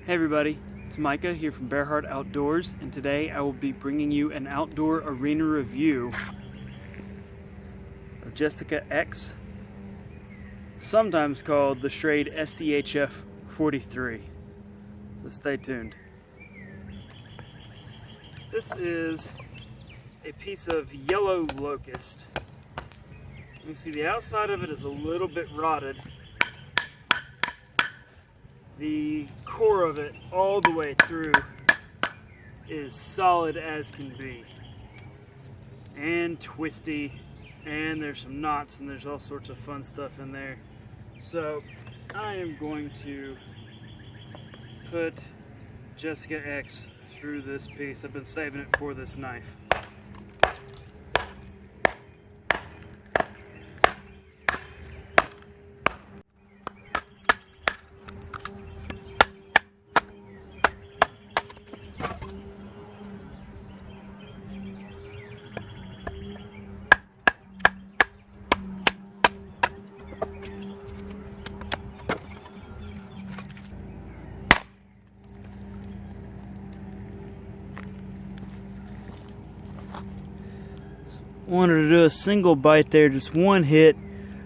Hey everybody, it's Micah here from BearHart Outdoors, and today I will be bringing you an outdoor arena review of Jessica X, sometimes called the Schrade schf43. So stay tuned. This is a piece of yellow locust. You can see the outside of it is a little bit rotted. The core of it all the way through is solid as can be, and twisty, and there's some knots and there's all sorts of fun stuff in there. So I am going to put Jessica X through this piece. I've been saving it for this knife. Wanted to do a single bite there, just one hit.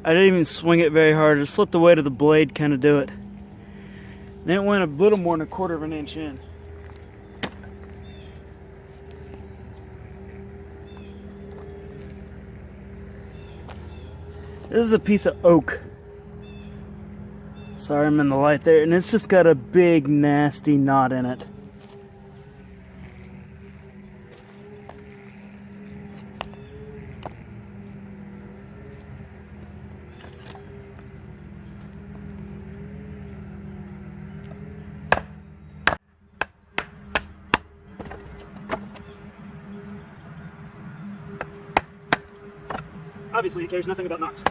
I didn't even swing it very hard, just let the weight of the blade kind of do it. Then it went a little more than 1/4 of an inch in. This is a piece of oak. Sorry, I'm in the light there, and it's just got a big nasty knot in it. Obviously, it cares nothing about knots.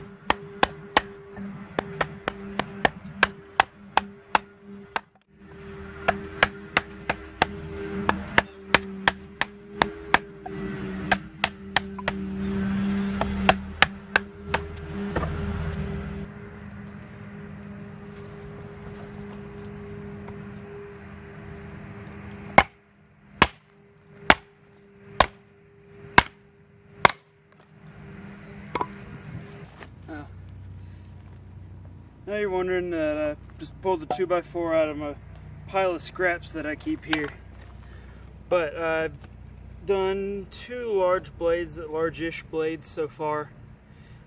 Now you're wondering that I just pulled the 2x4 out of my pile of scraps that I keep here. But I've done 2 large blades, large-ish blades so far,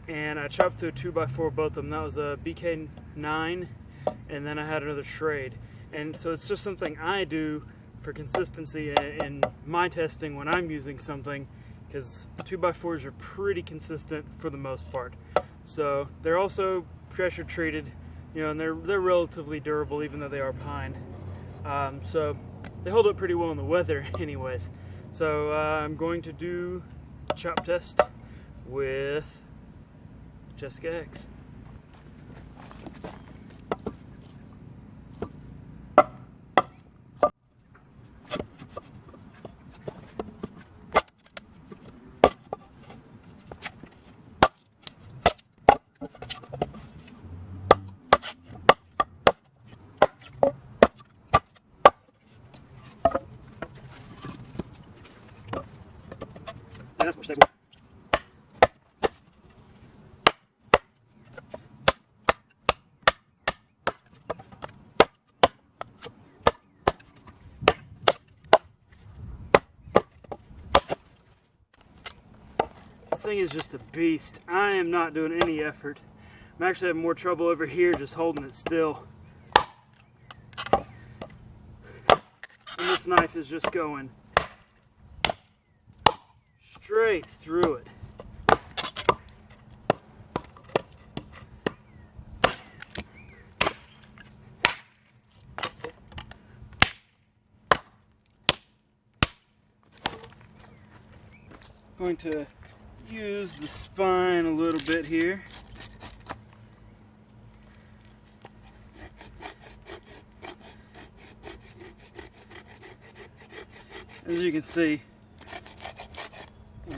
and I chopped to a 2x4 both of them. That was a BK9, and then I had another Schrade. And so it's just something I do for consistency in my testing when I'm using something, because 2x4s are pretty consistent for the most part. So they're also pressure treated, you know, and they're relatively durable even though they are pine. So they hold up pretty well in the weather anyways. So I'm going to do a chop test with Jessica X. That's more stable. This thing is just a beast. I am not doing any effort. I'm actually having more trouble over here just holding it still. And this knife is just going straight through it. Going to use the spine a little bit here. As you can see,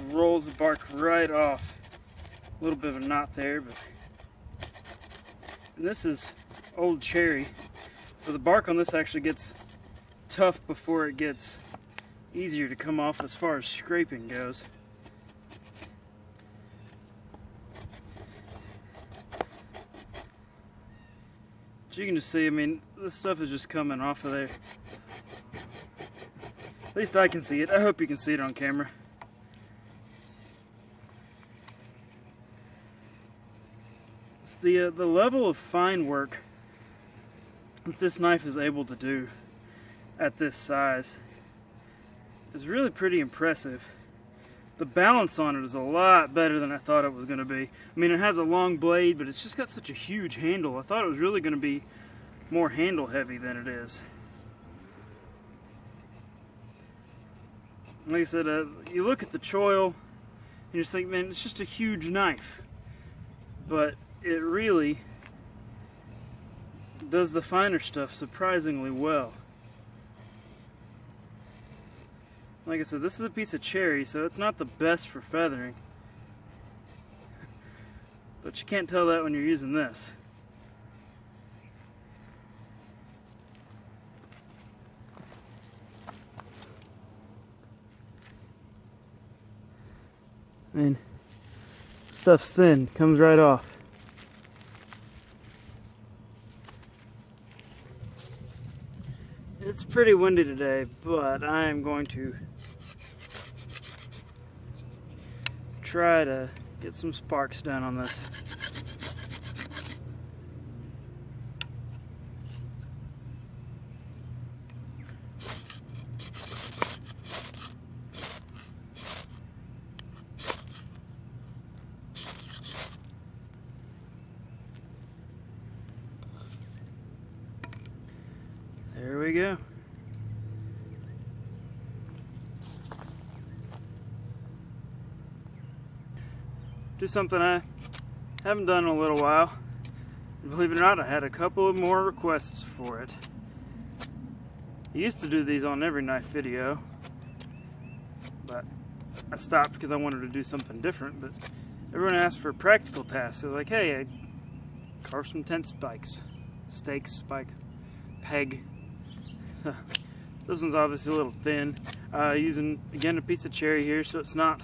rolls the bark right off. A little bit of a knot there, but and this is old cherry, so the bark on this actually gets tough before it gets easier to come off as far as scraping goes. But you can just see, I mean, this stuff is just coming off of there. At least I can see it. I hope you can see it on camera. It's the level of fine work that this knife is able to do at this size is really pretty impressive. The balance on it is a lot better than I thought it was going to be. I mean, it has a long blade, but it's just got such a huge handle. I thought it was really going to be more handle heavy than it is. Like I said, you look at the choil and you just think, man, it's just a huge knife. But it really does the finer stuff surprisingly well. Like I said, this is a piece of cherry, so it's not the best for feathering. But you can't tell that when you're using this. I mean, stuff's thin, comes right off. It's pretty windy today, but I am going to try to get some sparks down on this. There we go. Do something I haven't done in a little while. Believe it or not, I had a couple of more requests for it. I used to do these on every knife video, but I stopped because I wanted to do something different. But everyone asked for practical tasks. They're like, hey, I carved some tent spikes, stakes, spike, peg. This one's obviously a little thin. Using, again, a piece of cherry here, so it's not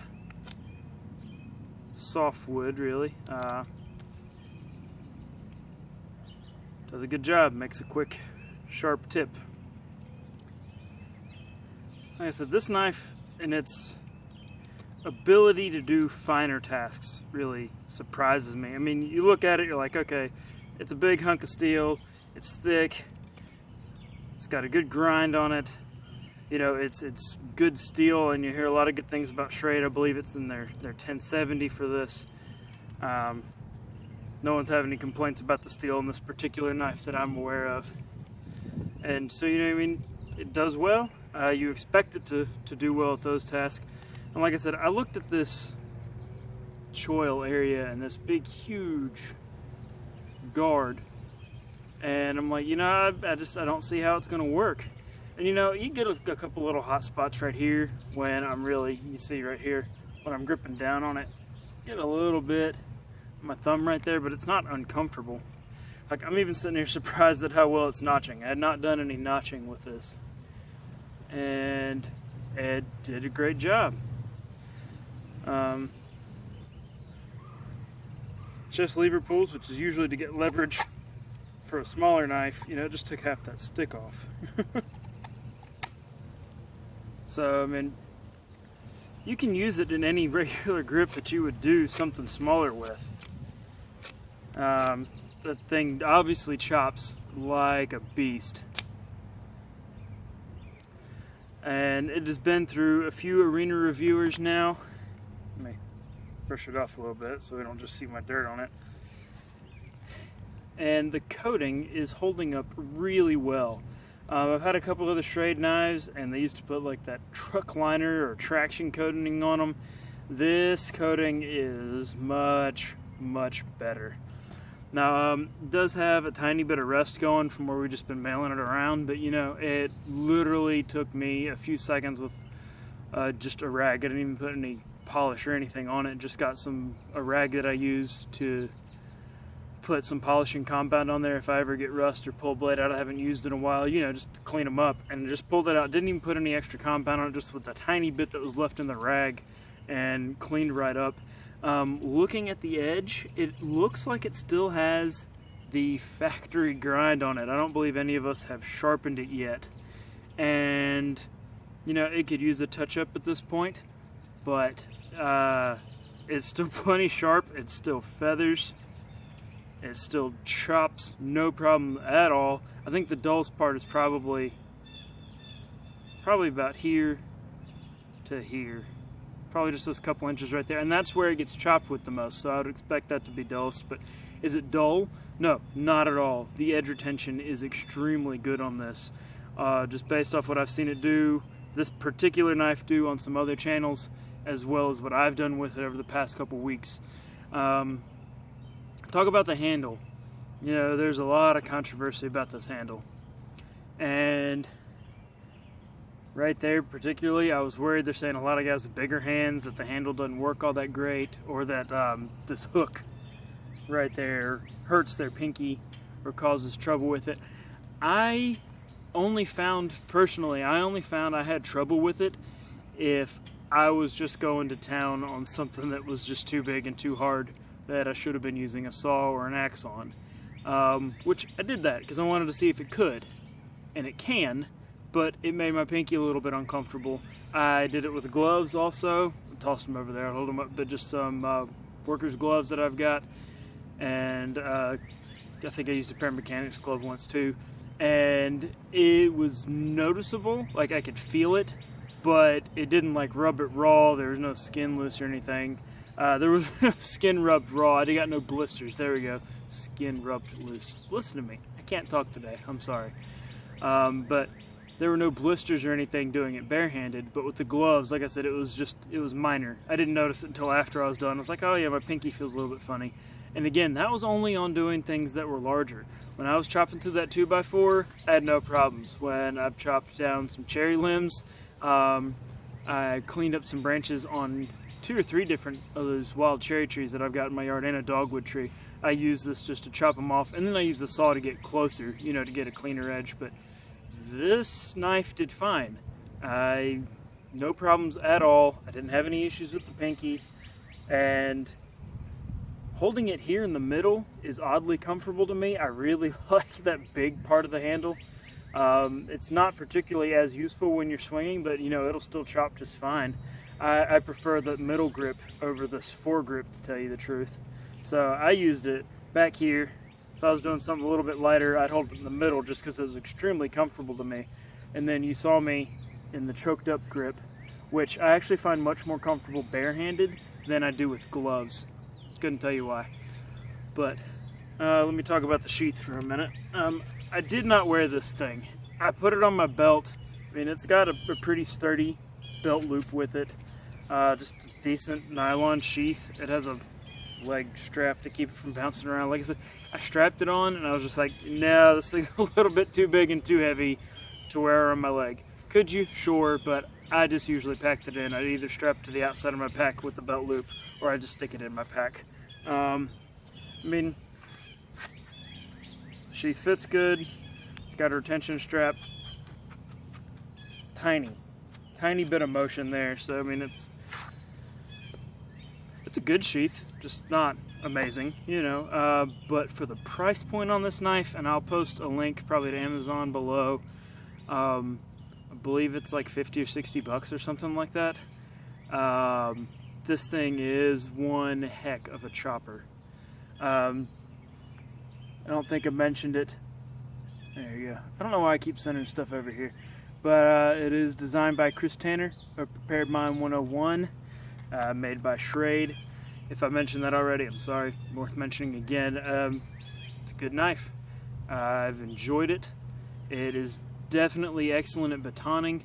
soft wood, really. Does a good job, makes a quick, sharp tip. Like I said, this knife and its ability to do finer tasks really surprises me. I mean, you look at it, you're like, okay, it's a big hunk of steel, it's thick, it's got a good grind on it. You know, it's good steel, and you hear a lot of good things about Schrade. I believe it's in their 1070 for this. No one's having any complaints about the steel in this particular knife that I'm aware of. And so, you know what I mean, it does well. You expect it to do well at those tasks. And like I said, I looked at this choil area and this big, huge guard, and I'm like, you know, I don't see how it's going to work. And you know, you get a couple little hot spots right here when I'm really, you see right here, when I'm gripping down on it, get a little bit of my thumb right there, but it's not uncomfortable. Like, I'm even sitting here surprised at how well it's notching. I had not done any notching with this, and Ed did a great job. Chest lever pulls, which is usually to get leverage for a smaller knife, you know, it just took half that stick off. So, I mean, you can use it in any regular grip that you would do something smaller with. The thing obviously chops like a beast. And it has been through a few arena reviewers now. Let me brush it off a little bit so we don't just see my dirt on it. And the coating is holding up really well. I've had a couple of the Schrade knives, and they used to put like that truck liner or traction coating on them. This coating is much, much better. Now, it does have a tiny bit of rust going from where we've just been mailing it around, but you know, it literally took me a few seconds with just a rag. I didn't even put any polish or anything on it. Just got a rag that I used to put some polishing compound on there if I ever get rust or pull blade out I haven't used in a while, you know, just to clean them up, and just pulled it out. Didn't even put any extra compound on it, just with the tiny bit that was left in the rag, and cleaned right up. Looking at the edge, it looks like it still has the factory grind on it. I don't believe any of us have sharpened it yet, and you know, it could use a touch-up at this point, but it's still plenty sharp. It still feathers. It still chops, no problem at all. I think the dullest part is probably about here to here. Probably just those couple inches right there. And that's where it gets chopped with the most, so I would expect that to be dullest. But is it dull? No, not at all. The edge retention is extremely good on this. Just based off what I've seen it do, this particular knife do on some other channels, as well as what I've done with it over the past couple weeks. Talk about the handle. You know, there's a lot of controversy about this handle. And right there particularly, I was worried. They're saying a lot of guys with bigger hands, that the handle doesn't work all that great, or that this hook right there hurts their pinky or causes trouble with it. I only found I had trouble with it if I was just going to town on something that was just too big and too hard that I should have been using a saw or an axe on. Which I did that because I wanted to see if it could, and it can, but it made my pinky a little bit uncomfortable. I did it with gloves also. I tossed them over there, I'll hold them up, but just some workers gloves that I've got, and I think I used a pair of mechanics glove once too, and it was noticeable, like I could feel it, but it didn't like rub it raw. There was no skin loose or anything. There was no skin rubbed raw. I got no blisters. There we go. Skin rubbed loose. Listen to me. I can't talk today. I'm sorry. But there were no blisters or anything doing it barehanded. But with the gloves, like I said, it was minor. I didn't notice it until after I was done. I was like, oh yeah, my pinky feels a little bit funny. And again, that was only on doing things that were larger. When I was chopping through that 2x4, I had no problems. When I've chopped down some cherry limbs, I cleaned up some branches on 2 or 3 different of those wild cherry trees that I've got in my yard, and a dogwood tree. I use this just to chop them off, and then I use the saw to get closer, you know, to get a cleaner edge. But this knife did fine. No problems at all. I didn't have any issues with the pinky, and holding it here in the middle is oddly comfortable to me. I really like that big part of the handle. It's not particularly as useful when you're swinging, but you know, it'll still chop just fine. I prefer the middle grip over this foregrip, to tell you the truth. So I used it back here. If I was doing something a little bit lighter, I'd hold it in the middle just because it was extremely comfortable to me. And then you saw me in the choked up grip, which I actually find much more comfortable barehanded than I do with gloves. Couldn't tell you why. But let me talk about the sheath for a minute. I did not wear this thing. I put it on my belt. I mean, it's got a pretty sturdy belt loop with it. Just a decent nylon sheath. It has a leg strap to keep it from bouncing around. Like I said, I strapped it on and I was just like, no, this thing's a little bit too big and too heavy to wear on my leg. Could you? Sure, but I just usually packed it in. I'd either strap it to the outside of my pack with the belt loop, or I just stick it in my pack. I mean, sheath fits good. It's got a retention strap. Tiny bit of motion there. So I mean, it's a good sheath, just not amazing, you know. But for the price point on this knife, and I'll post a link probably to Amazon below. I believe it's like 50 or 60 bucks or something like that. This thing is one heck of a chopper. I don't think I mentioned it. There you go. I don't know why I keep sending stuff over here, but it is designed by Chris Tanner of Prepared Mind 101, made by Schrade. If I mentioned that already, I'm sorry. Worth mentioning again. It's a good knife. I've enjoyed it. It is definitely excellent at batoning.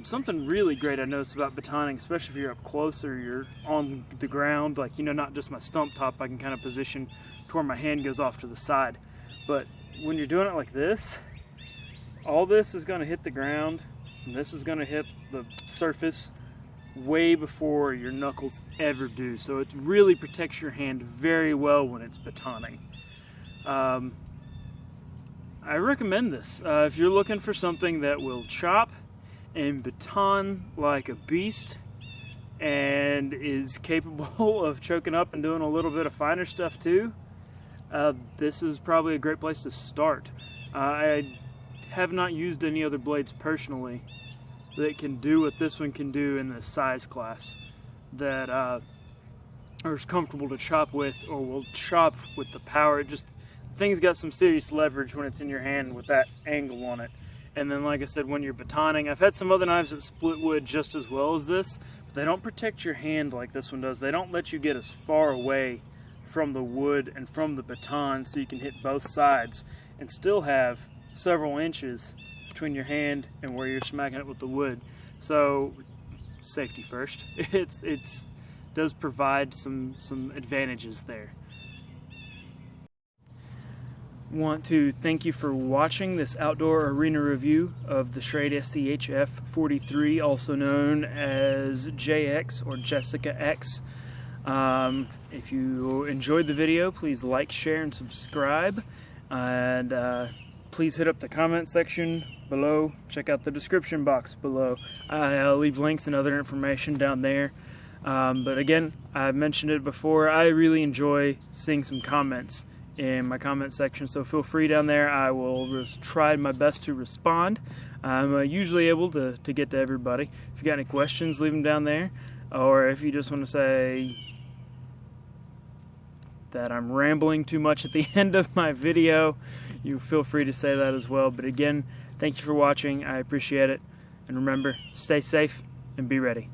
Something really great I noticed about batoning, especially if you're up closer, you're on the ground, like, you know, not just my stump top, I can kind of position to where my hand goes off to the side. But when you're doing it like this, all this is going to hit the ground, and this is going to hit the surface way before your knuckles ever do. So it really protects your hand very well when it's batoning. I recommend this. If you're looking for something that will chop and baton like a beast and is capable of choking up and doing a little bit of finer stuff too, this is probably a great place to start. I have not used any other blades personally that can do what this one can do in the size class, that are comfortable to chop with or will chop with the power. It just, thing's got some serious leverage when it's in your hand with that angle on it. And then, like I said, when you're batoning, I've had some other knives that split wood just as well as this, but they don't protect your hand like this one does. They don't let you get as far away from the wood and from the baton so you can hit both sides and still have several inches between your hand and where you're smacking it with the wood. So safety first. It does provide some advantages there. Want to thank you for watching this outdoor arena review of the Schrade schf43, also known as JX or Jessica X. If you enjoyed the video, please like, share, and subscribe. And please hit up the comment section below. Check out the description box below. I'll leave links and other information down there. But again, I've mentioned it before, I really enjoy seeing some comments in my comment section, so feel free down there. I will try my best to respond. I'm usually able to get to everybody. If you got any questions, leave them down there. Or if you just want to say that I'm rambling too much at the end of my video, you feel free to say that as well. But again, thank you for watching. I appreciate it. And remember, stay safe and be ready.